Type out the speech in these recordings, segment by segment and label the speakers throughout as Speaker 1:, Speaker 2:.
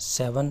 Speaker 1: 7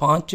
Speaker 1: 5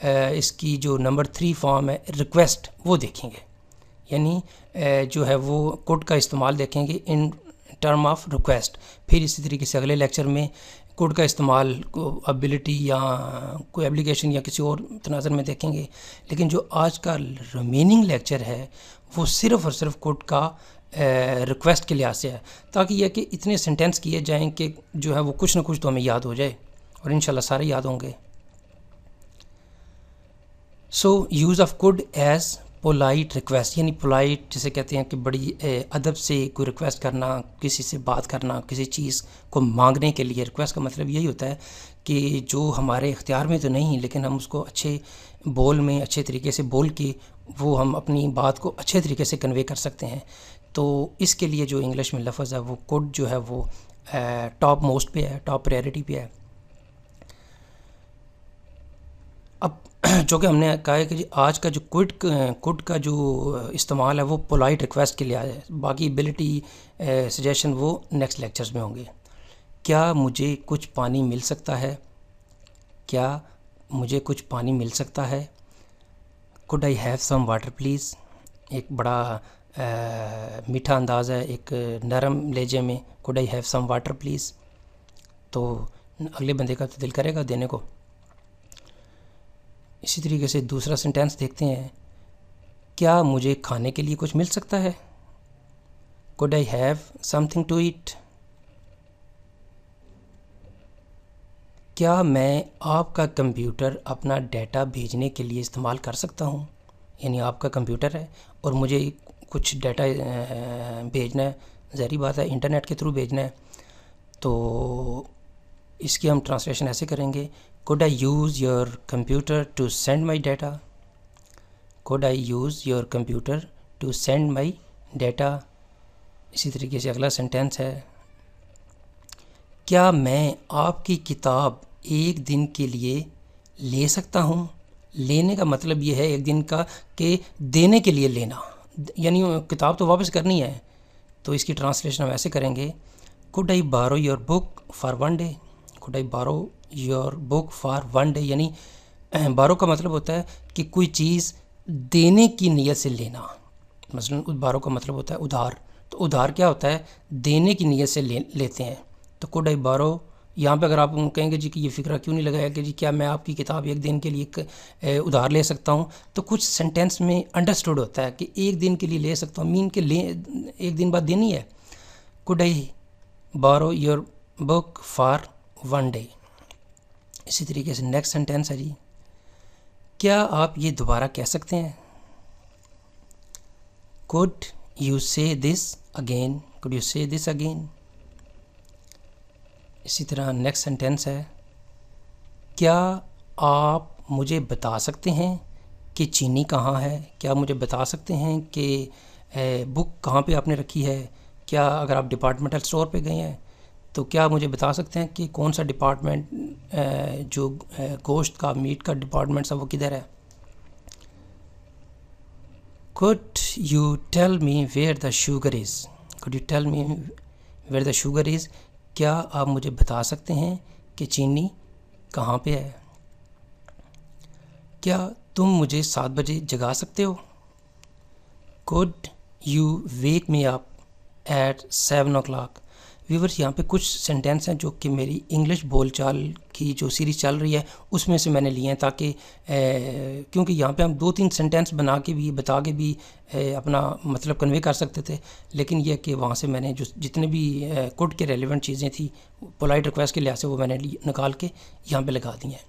Speaker 1: اس کی جو number 3 form ہے ریکویسٹ وہ دیکھیں گے، یعنی جو ہے وہ کوڈ کا استعمال دیکھیں گے ان ٹرم آف ریکویسٹ. پھر اسی طریقے سے اگلے لیکچر میں کوڈ کا استعمال ابیلٹی یا کوئی اپلیکیشن یا کسی اور تناظر میں دیکھیں گے. لیکن جو آج کا ریمیننگ لیکچر ہے وہ صرف اور صرف کوڈ کا ریکویسٹ کے لحاظ سے ہے، تاکہ یہ کہ اتنے سینٹینس کیے جائیں کہ جو ہے وہ کچھ نہ کچھ تو ہمیں یاد ہو جائے، اور انشاءاللہ سارے یاد ہوں گے. So use of could as polite request, یعنی پولائٹ جسے کہتے ہیں کہ بڑی ادب سے کوئی ریکویسٹ کرنا، کسی سے بات کرنا، کسی چیز کو مانگنے کے لیے. ریکویسٹ کا مطلب یہی ہوتا ہے کہ جو ہمارے اختیار میں تو نہیں لیکن ہم اس کو اچھے بول میں اچھے طریقے سے بول کے وہ ہم اپنی بات کو اچھے طریقے سے کنوے کر سکتے ہیں. تو اس کے لیے جو انگلش میں لفظ ہے وہ کوڈ جو ہے وہ ٹاپ موسٹ پہ ہے، ٹاپ پریارٹی پہ ہے. اب چونکہ ہم نے کہا ہے کہ آج کا جو کوڈ کا جو استعمال ہے وہ پولائٹ ریکویسٹ کے لیے ہے، باقی ایبلٹی سجیشن وہ نیکسٹ لیکچرز میں ہوں گے. کیا مجھے کچھ پانی مل سکتا ہے؟ کیا مجھے کچھ پانی مل سکتا ہے؟ Could I have some water please? ایک بڑا میٹھا انداز ہے، ایک نرم لہجے میں، could I have some water please. تو اگلے بندے کا تو دل کرے گا دینے کو. اسی طریقے سے دوسرا سینٹینس دیکھتے ہیں، کیا مجھے کھانے کے لیے کچھ مل سکتا ہے؟ Could I have something to eat? کیا میں آپ کا کمپیوٹر اپنا ڈیٹا بھیجنے کے لیے استعمال کر سکتا ہوں؟ یعنی آپ کا کمپیوٹر ہے اور مجھے کچھ ڈیٹا بھیجنا ہے، ظاہری بات ہے انٹرنیٹ کے تھرو بھیجنا ہے. تو اس کی ہم ٹرانسلیشن ایسے کریں گے، could I use your computer to send my data? Could I use your computer to send my data? اسی طریقے سے اگلا سینٹینس ہے، کیا میں آپ کی کتاب ایک دن کے لیے لے سکتا ہوں؟ لینے کا مطلب یہ ہے ایک دن کا کہ دینے کے لیے لینا، یعنی کتاب تو واپس کرنی ہے. تو اس کی ٹرانسلیشن ہم ایسے کریں گے، could I borrow your book for one day? Could I borrow your book for one day, یعنی بارو کا مطلب ہوتا ہے کہ کوئی چیز دینے کی نیت سے لینا. مثلا بارو کا مطلب ہوتا ہے ادھار، تو ادھار کیا ہوتا ہے؟ دینے کی نیت سے لیتے ہیں. تو کوڈ آئی بارو، یہاں پہ اگر آپ کہیں گے جی کہ یہ فکرہ کیوں نہیں لگایا کہ جی کیا میں آپ کی کتاب ایک دن کے لیے ادھار لے سکتا ہوں، تو کچھ سینٹینس میں انڈرسٹوڈ ہوتا ہے کہ ایک دن کے لیے لے سکتا ہوں، مین کہ ایک دن بعد دینی ہے. Could I borrow your book for one day. اسی طریقے سے نیکسٹ سینٹینس ہے جی، کیا آپ یہ دوبارہ کہہ سکتے ہیں؟ کوڈ یو سے دس اگین؟ کوڈ یو سے دس اگین؟ اسی طرح نیکسٹ سینٹینس ہے، کیا آپ مجھے بتا سکتے ہیں کہ چینی کہاں ہے؟ کیا مجھے بتا سکتے ہیں کہ بک کہاں پہ آپ نے رکھی ہے؟ کیا اگر آپ ڈپارٹمنٹل اسٹور پہ گئے ہیں تو کیا مجھے بتا سکتے ہیں کہ کون سا ڈپارٹمنٹ جو گوشت کا میٹ کا ڈپارٹمنٹ ہے وہ کدھر ہے؟ Could you tell me where the sugar is? Could you tell me where the sugar is? کیا آپ مجھے بتا سکتے ہیں کہ چینی کہاں پہ ہے؟ کیا تم مجھے 7 بجے جگا سکتے ہو؟ Could you wake me up at 7 o'clock؟ Viewers, یہاں پہ کچھ سینٹینس ہیں جو کہ میری انگلش بول چال کی جو سیریز چل رہی ہے اس میں سے میں نے لیے ہیں، تاکہ کیونکہ یہاں پہ ہم 2-3 سینٹینس بنا کے بھی بتا کے بھی اپنا مطلب کنوے کر سکتے تھے، لیکن یہ کہ وہاں سے میں نے جو جتنے بھی کوڈ کے ریلیونٹ چیزیں تھیں پولائٹ ریکویسٹ کے لحاظ سے وہ میں نے نکال کے یہاں پہ لگا دی ہیں.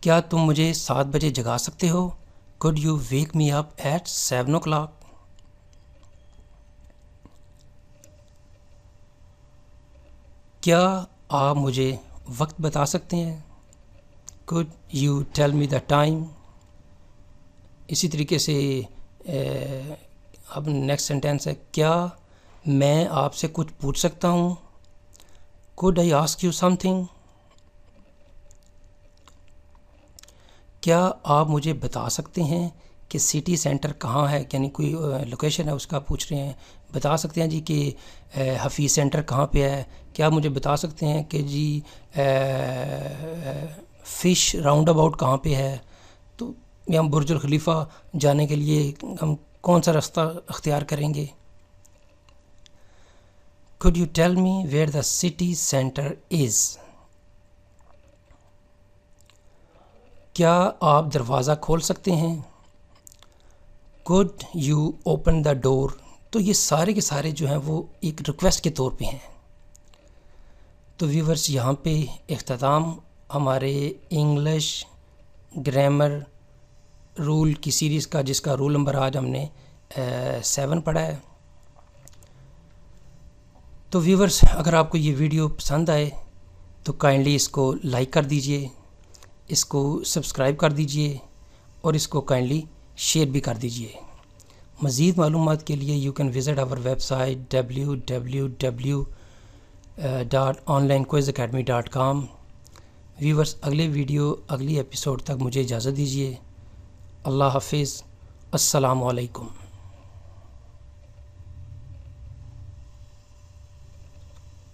Speaker 1: کیا تم مجھے 7 بجے جگا سکتے ہو؟ Could you wake me up at 7 o'clock؟ کیا آپ مجھے وقت بتا سکتے ہیں؟ Could you tell me the time? اسی طریقے سے اب نیکسٹ سینٹینس ہے، کیا میں آپ سے کچھ پوچھ سکتا ہوں؟ Could I ask you something? کیا آپ مجھے بتا سکتے ہیں کہ سٹی سینٹر کہاں ہے؟ یعنی کوئی لوکیشن ہے اس کا پوچھ رہے ہیں. بتا سکتے ہیں جی کہ حفیظ سینٹر کہاں پہ ہے؟ کیا مجھے بتا سکتے ہیں کہ جی فش راؤنڈ اباؤٹ کہاں پہ ہے، تو ہم برج الخلیفہ جانے کے لیے ہم کون سا راستہ اختیار کریں گے؟ Could you tell me where the city center is؟ کیا آپ دروازہ کھول سکتے ہیں؟ Could you open the door؟ تو یہ سارے کے سارے جو ہیں وہ ایک ریکویسٹ کے طور پہ ہیں۔ تو ویورز یہاں پہ اختتام ہمارے انگلش گرامر رول کی سیریز کا، جس کا رول نمبر آج ہم نے 7 پڑھا ہے۔ تو ویورز اگر آپ کو یہ ویڈیو پسند آئے تو کائنڈلی اس کو لائک کر دیجئے، اس کو سبسکرائب کر دیجئے اور اس کو کائنڈلی شیئر بھی کر دیجئے۔ مزید معلومات کے لیے you can visit our website www.onlinequizacademy.com۔ Viewers اگلے ویڈیو اگلی ایپیسوڈ تک مجھے اجازت دیجیے۔ اللہ حافظ، السلام علیکم۔